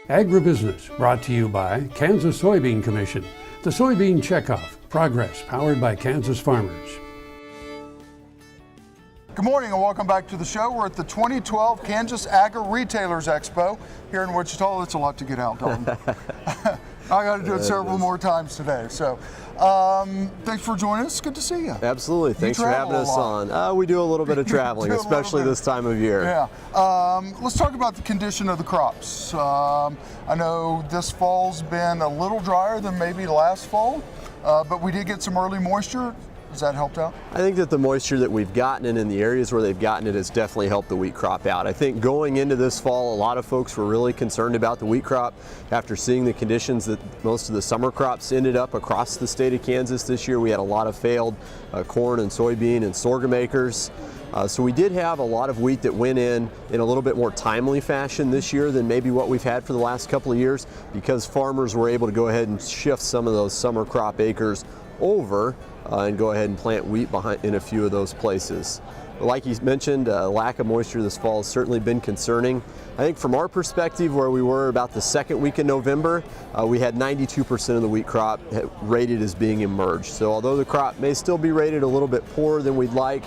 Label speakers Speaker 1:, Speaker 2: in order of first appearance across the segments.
Speaker 1: Agribusiness brought to you by Kansas Soybean Commission. The Soybean Checkoff. Progress powered by Kansas farmers.
Speaker 2: Good morning and welcome back to the show. We're at the 2012 Kansas Agri-Retailers Expo here in Wichita. It's a lot to get out, Dalton. I got to do it several more times today. So thanks for joining us. Good to see you.
Speaker 3: Absolutely. Thanks for having us on. We do a little bit of traveling, especially this time of year.
Speaker 2: Yeah. Let's talk about the condition of the crops. I know this fall's been a little drier than maybe last fall, but we did get some early moisture. Has that helped out?
Speaker 3: I think that the moisture that we've gotten in the areas where they've gotten it has definitely helped the wheat crop out. I think going into this fall, a lot of folks were really concerned about the wheat crop after seeing the conditions that most of the summer crops ended up across the state of Kansas this year. We had a lot of failed corn and soybean and sorghum acres. So we did have a lot of wheat that went in a little bit more timely fashion this year than maybe what we've had for the last couple of years, because farmers were able to go ahead and shift some of those summer crop acres over and go ahead and plant wheat in a few of those places. But like you mentioned, lack of moisture this fall has certainly been concerning. I think from our perspective, where we were about the second week in November, we had 92% of the wheat crop rated as being emerged. So although the crop may still be rated a little bit poorer than we'd like,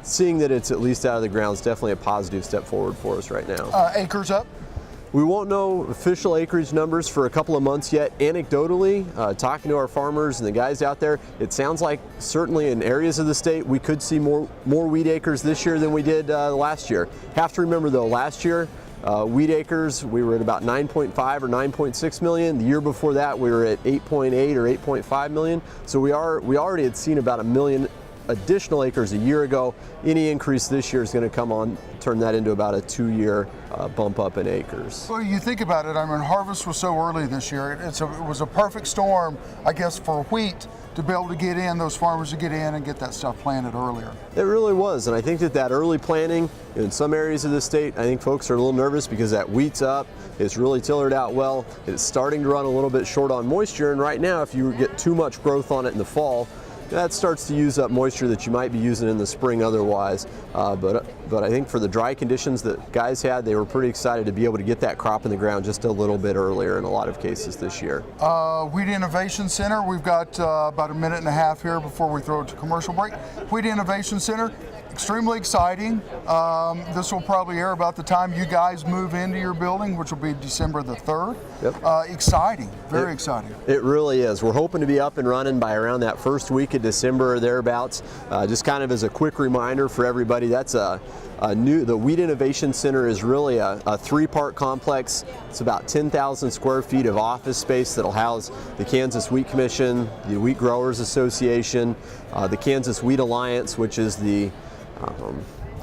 Speaker 3: seeing that it's at least out of the ground is definitely a positive step forward for us right now.
Speaker 2: Acres up?
Speaker 3: We won't know official acreage numbers for a couple of months yet. Anecdotally, talking to our farmers and the guys out there, it sounds like certainly in areas of the state we could see more wheat acres this year than we did last year. Have to remember though, last year wheat acres we were at about 9.5 or 9.6 million. The year before that we were at 8.8 or 8.5 million. So we already had seen about 1 million additional acres a year ago. Any increase this year is going to come on, turn that into about a 2-year bump up in acres.
Speaker 2: Well, you think about it, I mean, harvest was so early this year. It was a perfect storm, I guess, for wheat to be able to get in, those farmers to get in and get that stuff planted earlier.
Speaker 3: It really was, and I think that early planting in some areas of the state, I think folks are a little nervous because that wheat's up, it's really tillered out well, it's starting to run a little bit short on moisture, and right now if you get too much growth on it in the fall, that starts to use up moisture that you might be using in the spring otherwise. But I think for the dry conditions that guys had, they were pretty excited to be able to get that crop in the ground just a little bit earlier in a lot of cases this year.
Speaker 2: Wheat Innovation Center, we've got about a minute and a half here before we throw it to commercial break. Wheat Innovation Center, extremely exciting. This will probably air about the time you guys move into your building, which will be December the 3rd. Yep. Exciting, very exciting. It
Speaker 3: really is. We're hoping to be up and running by around that first week of December or thereabouts. Just kind of as a quick reminder for everybody, that's the Wheat Innovation Center is really a 3-part complex. It's about 10,000 square feet of office space that'll house the Kansas Wheat Commission, the Wheat Growers Association, the Kansas Wheat Alliance, which is the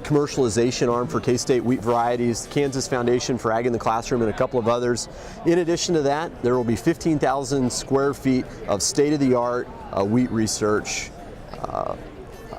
Speaker 3: commercialization arm for K-State wheat varieties, Kansas Foundation for Ag in the Classroom, and a couple of others. In addition to that, there will be 15,000 square feet of state-of-the-art wheat research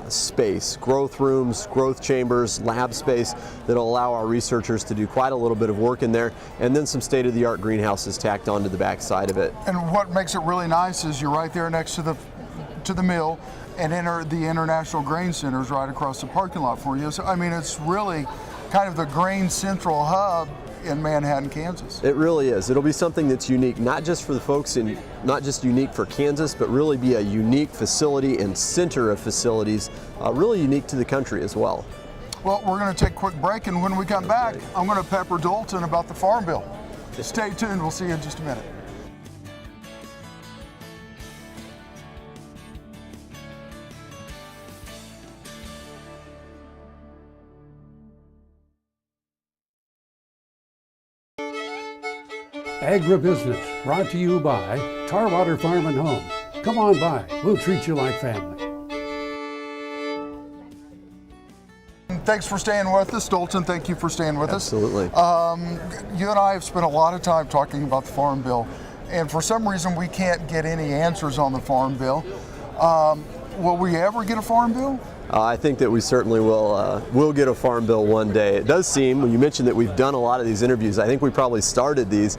Speaker 3: space, growth rooms, growth chambers, lab space that'll allow our researchers to do quite a little bit of work in there, and then some state-of-the-art greenhouses tacked onto the back side of it.
Speaker 2: And what makes it really nice is you're right there next to the mill, and the International Grain Center is right across the parking lot for you. So I mean, it's really kind of the grain central hub in Manhattan, Kansas.
Speaker 3: It really is. It'll be something that's unique, not just for the folks not just unique for Kansas, but really be a unique facility and center of facilities, really unique to the country as well.
Speaker 2: Well, we're going to take a quick break, and when we come back, I'm going to pepper Dalton about the Farm Bill. Stay tuned. We'll see you in just a minute.
Speaker 1: Agribusiness brought to you by Tarwater Farm and Home. Come on by. We'll treat you like family.
Speaker 2: Thanks for staying with us, Dalton. Thank you for staying with us.
Speaker 3: Absolutely.
Speaker 2: You and I have spent a lot of time talking about the Farm Bill, and for some reason we can't get any answers on the Farm Bill. Will we ever get a Farm Bill?
Speaker 3: I think that we certainly will get a Farm Bill one day. It does seem, when you mentioned that we've done a lot of these interviews, I think we probably started these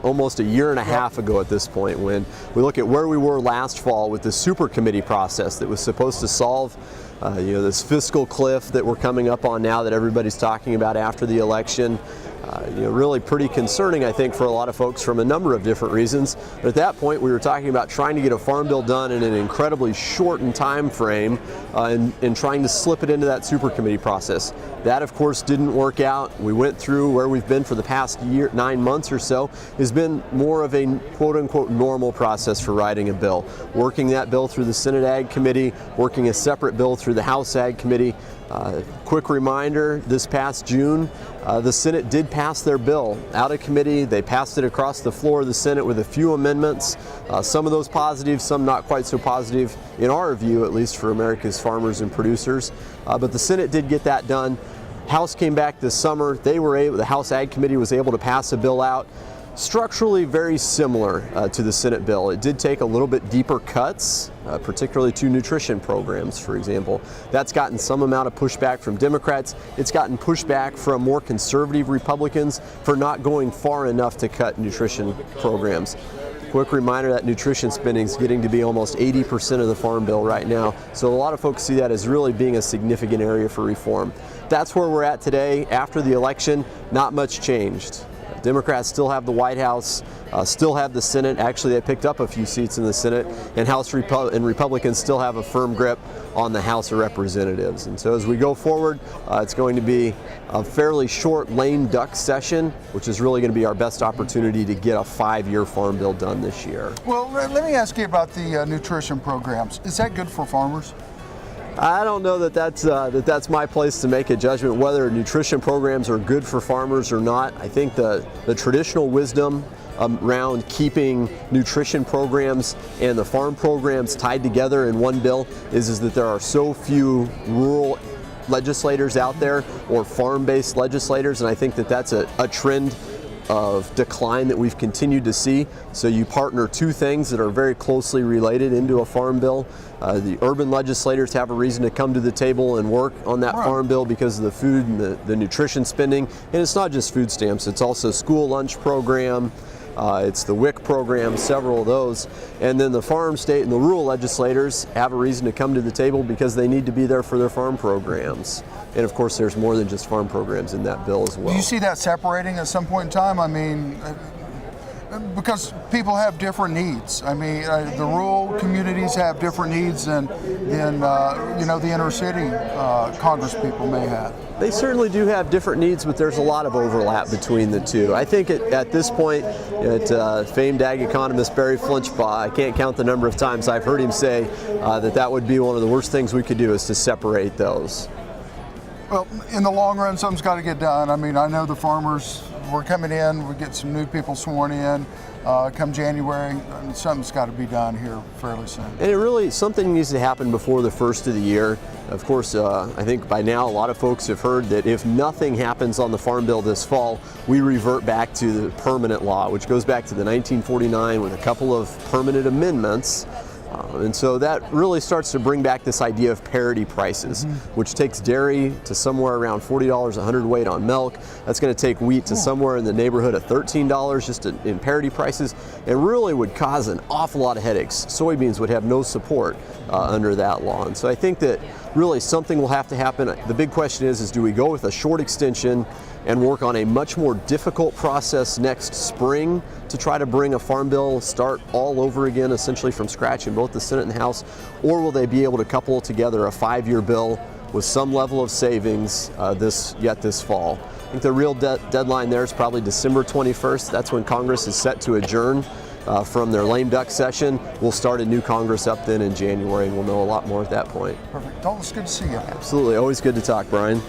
Speaker 3: almost a year and a half ago at this point, when we look at where we were last fall with the super committee process that was supposed to solve this fiscal cliff that we're coming up on now that everybody's talking about after the election. Really pretty concerning, I think, for a lot of folks from a number of different reasons. But at that point, we were talking about trying to get a farm bill done in an incredibly shortened time frame and trying to slip it into that super committee process. That, of course, didn't work out. We went through where we've been for the past 9 months or so has been more of a quote-unquote normal process for writing a bill. Working that bill through the Senate Ag Committee, working a separate bill through the House Ag Committee. Quick reminder, this past June, the Senate did pass their bill out of committee. They passed it across the floor of the Senate with a few amendments, some of those positive, some not quite so positive, in our view, at least for America's farmers and producers. But the Senate did get that done. House came back this summer. The House Ag Committee was able to pass a bill out structurally very similar to the Senate bill. It did take a little bit deeper cuts, particularly to nutrition programs, for example. That's gotten some amount of pushback from Democrats. It's gotten pushback from more conservative Republicans for not going far enough to cut nutrition programs. Quick reminder that nutrition spending is getting to be almost 80% of the farm bill right now. So a lot of folks see that as really being a significant area for reform. That's where we're at today. After the election, not much changed. Democrats still have the White House, still have the Senate. Actually, they picked up a few seats in the Senate, and Republicans still have a firm grip on the House of Representatives. And so as we go forward, it's going to be a fairly short lame duck session, which is really going to be our best opportunity to get a 5-year farm bill done this year.
Speaker 2: Well, let me ask you about the nutrition programs. Is that good for farmers?
Speaker 3: I don't know that that's my place to make a judgment whether nutrition programs are good for farmers or not. I think the traditional wisdom around keeping nutrition programs and the farm programs tied together in one bill is that there are so few rural legislators out there or farm-based legislators, and I think that that's a trend of decline that we've continued to see. So you partner two things that are very closely related into a farm bill. The urban legislators have a reason to come to the table and work on that farm bill because of the food and the nutrition spending. And it's not just food stamps, it's also school lunch program, it's the WIC program, several of those. And then the farm, state, and the rural legislators have a reason to come to the table because they need to be there for their farm programs. And of course, there's more than just farm programs in that bill as well.
Speaker 2: Do you see that separating at some point in time? I mean, because people have different needs. I mean, the rural communities have different needs than the inner city Congress people may have.
Speaker 3: They certainly do have different needs, but there's a lot of overlap between the two. I think at this point, famed ag economist Barry Flinchbaugh, I can't count the number of times I've heard him say that would be one of the worst things we could do is to separate those.
Speaker 2: Well, in the long run, something's got to get done. I mean, I know the farmers, we're coming in, we get some new people sworn in come January, and something's got to be done here fairly soon. And
Speaker 3: something needs to happen before the first of the year. Of course, I think by now a lot of folks have heard that if nothing happens on the farm bill this fall, we revert back to the permanent law, which goes back to the 1949 with a couple of permanent amendments. And so that really starts to bring back this idea of parity prices, which takes dairy to somewhere around $40 a hundredweight on milk. That's going to take wheat to somewhere in the neighborhood of $13 just in parity prices, and really would cause an awful lot of headaches. Soybeans would have no support under that law. And so I think that really something will have to happen. The big question is do we go with a short extension and work on a much more difficult process next spring to try to bring a farm bill start all over again, essentially from scratch in both the Senate and the House, or will they be able to couple together a 5-year bill with some level of savings this fall? I think the real deadline there is probably December 21st. That's when Congress is set to adjourn from their lame duck session. We'll start a new Congress up then in January, and we'll know a lot more at that point.
Speaker 2: Perfect. Dalton, it's good to see you.
Speaker 3: Absolutely. Always good to talk, Brian.